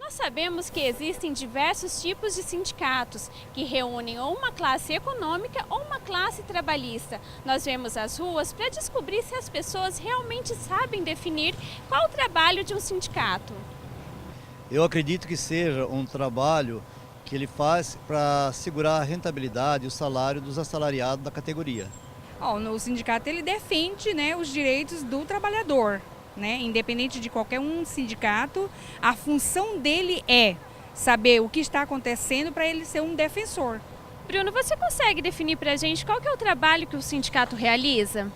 Nós sabemos que existem diversos tipos de sindicatos que reúnem ou uma classe econômica ou uma classe trabalhista. Nós vemos as ruas para descobrir se as pessoas realmente sabem definir qual o trabalho de um sindicato. Eu acredito que seja um trabalho que ele faz para segurar a rentabilidade e o salário dos assalariados da categoria. No sindicato ele defende, né, os direitos do trabalhador, né? Independente de qualquer um sindicato, a função dele é saber o que está acontecendo para ele ser um defensor. Bruno, você consegue definir para a gente qual que é o trabalho que o sindicato realiza?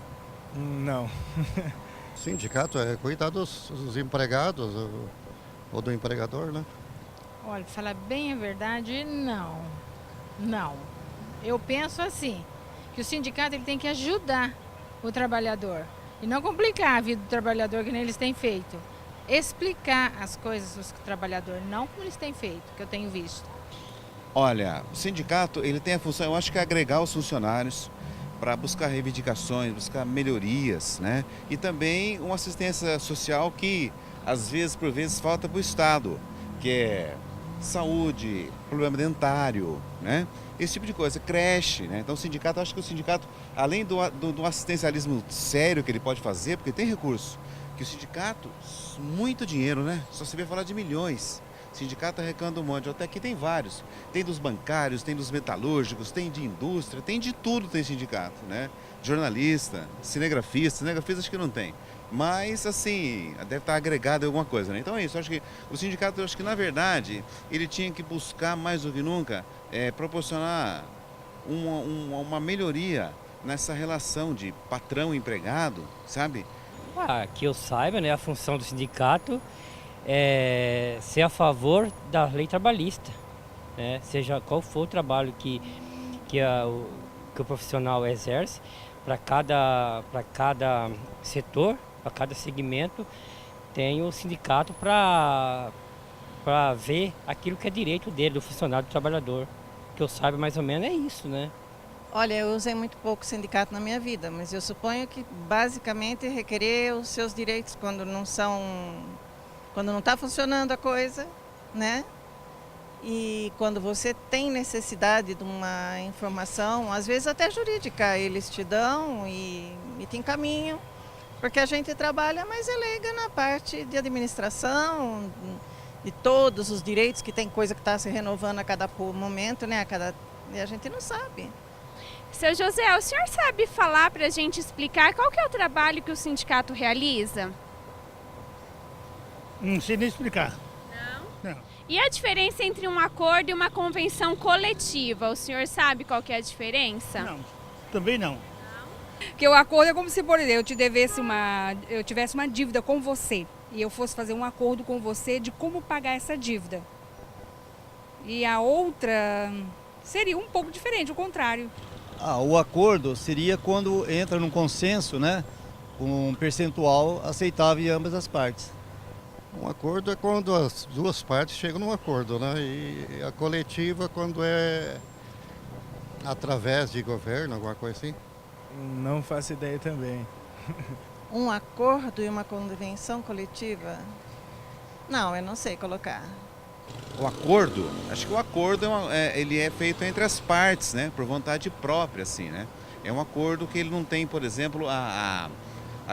Não. Sindicato é cuidar dos empregados ou do empregador, né? Olha, pra falar bem a verdade, não. Não. Eu penso assim, que o sindicato ele tem que ajudar o trabalhador e não complicar a vida do trabalhador que nem eles têm feito. Explicar as coisas para o trabalhador, não como eles têm feito, que eu tenho visto. Olha, o sindicato ele tem a função, eu acho que é agregar os funcionários para buscar reivindicações, buscar melhorias, né? E também uma assistência social que às vezes, por vezes, falta para o Estado, que é saúde, problema dentário, né? Esse tipo de coisa, creche, né? Então o sindicato, acho que o sindicato, além do assistencialismo sério que ele pode fazer, porque tem recurso, que o sindicato, muito dinheiro, né? Só se vê falar de milhões. O sindicato arrecada um monte, até aqui tem vários. Tem dos bancários, tem dos metalúrgicos, tem de indústria, tem de tudo tem sindicato, né? Jornalista, cinegrafista acho que não tem. Mas, assim, deve estar agregado em alguma coisa, né? Então é isso, acho que o sindicato, eu acho que na verdade, ele tinha que buscar mais do que nunca proporcionar uma melhoria nessa relação de patrão-empregado, sabe? Que eu saiba, né, a função do sindicato é ser a favor da lei trabalhista, né? Seja qual for o trabalho que o profissional exerce, para cada setor, para cada segmento, tem o sindicato para ver aquilo que é direito dele, do funcionário, do trabalhador. O que eu saiba mais ou menos é isso, né? Olha, eu usei muito pouco sindicato na minha vida, mas eu suponho que basicamente requerer os seus direitos quando não está funcionando a coisa, né? E quando você tem necessidade de uma informação, às vezes até jurídica, eles te dão e te encaminham, porque a gente trabalha mais leiga na parte de administração, de todos os direitos, que tem coisa que está se renovando a cada momento, né? E a gente não sabe. Seu José, o senhor sabe falar para a gente explicar qual que é o trabalho que o sindicato realiza? Não sei nem explicar. Não? Não. E a diferença entre um acordo e uma convenção coletiva? O senhor sabe qual que é a diferença? Não, também não. Porque o acordo é como se, por exemplo, eu tivesse uma dívida com você e eu fosse fazer um acordo com você de como pagar essa dívida. E a outra seria um pouco diferente, o contrário. O acordo seria quando entra num consenso, né? Com um percentual aceitável em ambas as partes. Um acordo é quando as duas partes chegam num acordo, né? E a coletiva quando é através de governo, alguma coisa assim. Não faço ideia também. Um acordo e uma convenção coletiva? Não, eu não sei colocar. O acordo, acho que o acordo ele é feito entre as partes, né? Por vontade própria, assim, né? É um acordo que ele não tem, por exemplo, a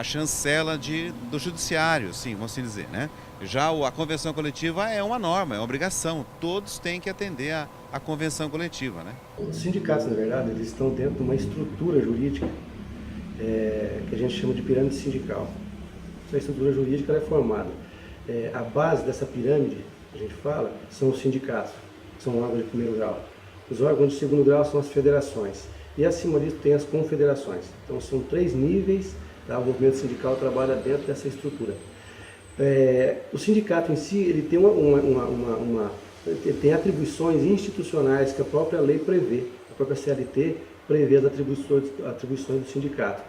chancela do judiciário, assim, vamos assim dizer, né? Já a convenção coletiva é uma norma, é uma obrigação. Todos têm que atender a convenção coletiva, né? Os sindicatos, na verdade, eles estão dentro de uma estrutura jurídica que a gente chama de pirâmide sindical. Essa estrutura jurídica ela é formada. A base dessa pirâmide, a gente fala, são os sindicatos, que são órgãos de primeiro grau. Os órgãos de segundo grau são as federações. E acima disso tem as confederações. Então são 3 níveis. O movimento sindical trabalha dentro dessa estrutura. O sindicato em si ele tem, ele tem atribuições institucionais que a própria lei prevê. A própria CLT prevê as atribuições do sindicato.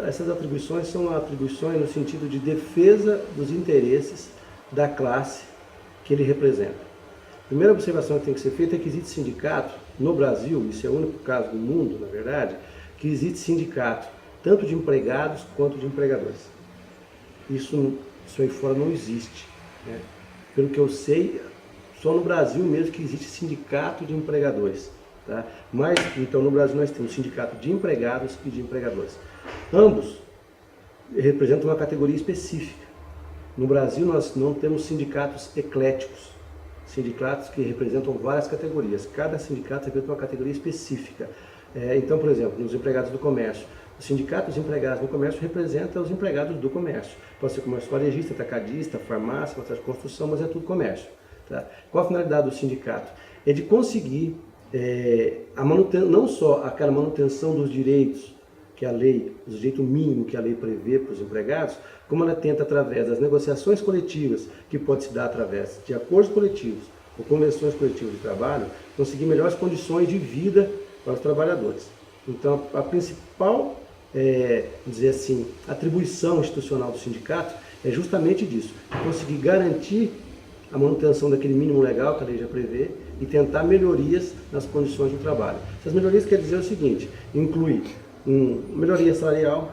Essas atribuições são atribuições no sentido de defesa dos interesses da classe que ele representa. A primeira observação que tem que ser feita é que existe sindicato no Brasil, isso é o único caso do mundo, na verdade, que existe sindicato tanto de empregados quanto de empregadores. Isso aí fora não existe, né? Pelo que eu sei, só no Brasil mesmo que existe sindicato de empregadores. Tá? Mas, então, no Brasil nós temos sindicato de empregados e de empregadores. Ambos representam uma categoria específica. No Brasil nós não temos sindicatos ecléticos, sindicatos que representam várias categorias. Cada sindicato representa uma categoria específica. Então, por exemplo, nos empregados do comércio, o sindicato dos empregados do comércio representa os empregados do comércio. Pode ser comércio varejista, atacadista, farmácia, material de construção, mas é tudo comércio. Tá? Qual a finalidade do sindicato? É de conseguir não só aquela manutenção dos direitos que a lei, os direitos mínimos que a lei prevê para os empregados, como ela tenta, através das negociações coletivas, que pode se dar através de acordos coletivos ou convenções coletivas de trabalho, conseguir melhores condições de vida para os trabalhadores. Então, a principal, dizer assim, atribuição institucional do sindicato é justamente disso, conseguir garantir a manutenção daquele mínimo legal que a lei já prevê e tentar melhorias nas condições do trabalho. Essas melhorias quer dizer o seguinte, inclui melhoria salarial,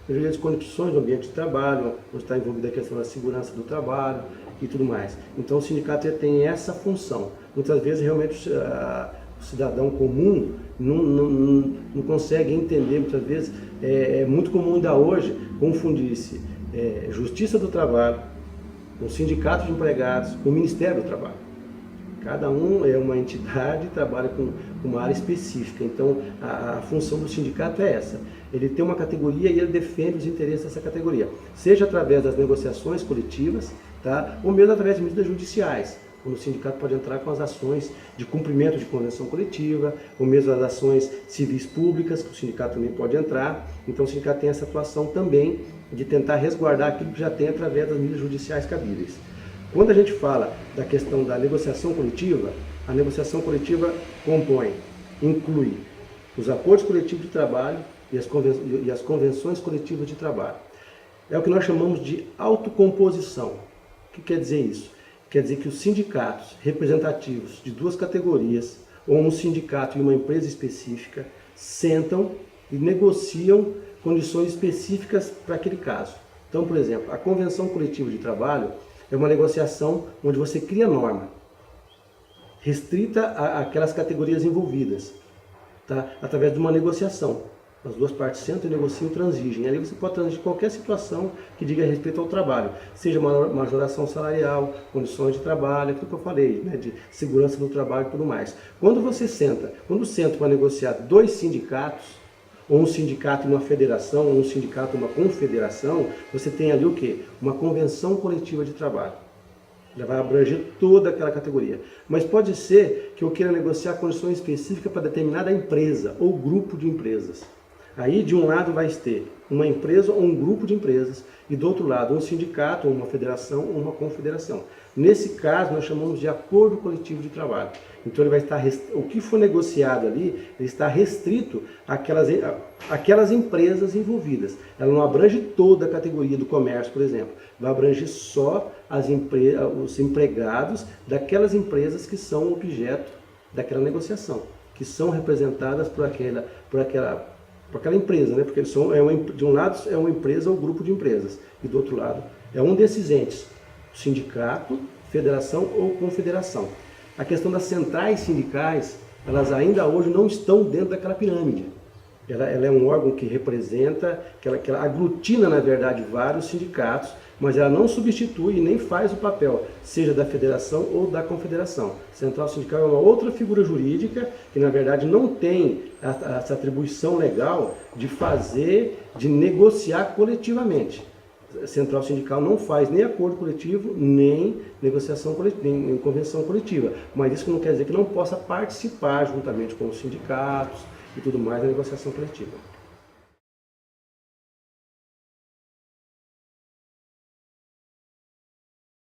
melhoria das condições do ambiente de trabalho, onde está envolvida a questão da segurança do trabalho e tudo mais. Então o sindicato tem essa função. Muitas vezes realmente o cidadão comum não consegue entender, muitas vezes é muito comum ainda hoje confundir-se Justiça do Trabalho, com o Sindicato de Empregados, com o Ministério do Trabalho. Cada um é uma entidade e trabalha com uma área específica. Então, a função do sindicato é essa. Ele tem uma categoria e ele defende os interesses dessa categoria. Seja através das negociações coletivas, tá? Ou mesmo através de medidas judiciais. Quando o sindicato pode entrar com as ações de cumprimento de convenção coletiva, ou mesmo as ações civis públicas, que o sindicato também pode entrar. Então, o sindicato tem essa atuação também de tentar resguardar aquilo que já tem através das medidas judiciais cabíveis. Quando a gente fala da questão da negociação coletiva, a negociação coletiva inclui os acordos coletivos de trabalho e as convenções coletivas de trabalho. É o que nós chamamos de autocomposição. O que quer dizer isso? Quer dizer que os sindicatos representativos de duas categorias, ou um sindicato e uma empresa específica, sentam e negociam condições específicas para aquele caso. Então, por exemplo, a convenção coletiva de trabalho é uma negociação onde você cria norma, restrita àquelas categorias envolvidas, tá? Através de uma negociação. As duas partes sentam e negociam e transigem. Ali você pode transigir qualquer situação que diga respeito ao trabalho, seja uma majoração salarial, condições de trabalho, aquilo que eu falei, né, de segurança do trabalho e tudo mais. Quando senta para negociar dois sindicatos, ou um sindicato e uma federação, ou um sindicato e uma confederação, você tem ali o quê? Uma convenção coletiva de trabalho. Já vai abranger toda aquela categoria. Mas pode ser que eu queira negociar condições específicas para determinada empresa ou grupo de empresas. Aí, de um lado, vai ter uma empresa ou um grupo de empresas, e do outro lado, um sindicato, ou uma federação, ou uma confederação. Nesse caso, nós chamamos de acordo coletivo de trabalho. Então, ele vai estar o que for negociado ali, ele está restrito àquelas empresas envolvidas. Ela não abrange toda a categoria do comércio, por exemplo. Vai abranger só os empregados daquelas empresas que são objeto daquela negociação, que são representadas por aquela empresa, né? Porque de um lado é uma empresa ou grupo de empresas, e do outro lado é um desses entes, sindicato, federação ou confederação. A questão das centrais sindicais, elas ainda hoje não estão dentro daquela pirâmide. Ela é um órgão que representa, que ela aglutina, na verdade, vários sindicatos, mas ela não substitui e nem faz o papel, seja da federação ou da confederação. Central sindical é uma outra figura jurídica que, na verdade, não tem essa atribuição legal de negociar coletivamente. A central sindical não faz nem acordo coletivo, nem negociação coletiva, nem convenção coletiva. Mas isso não quer dizer que não possa participar juntamente com os sindicatos e tudo mais da negociação coletiva.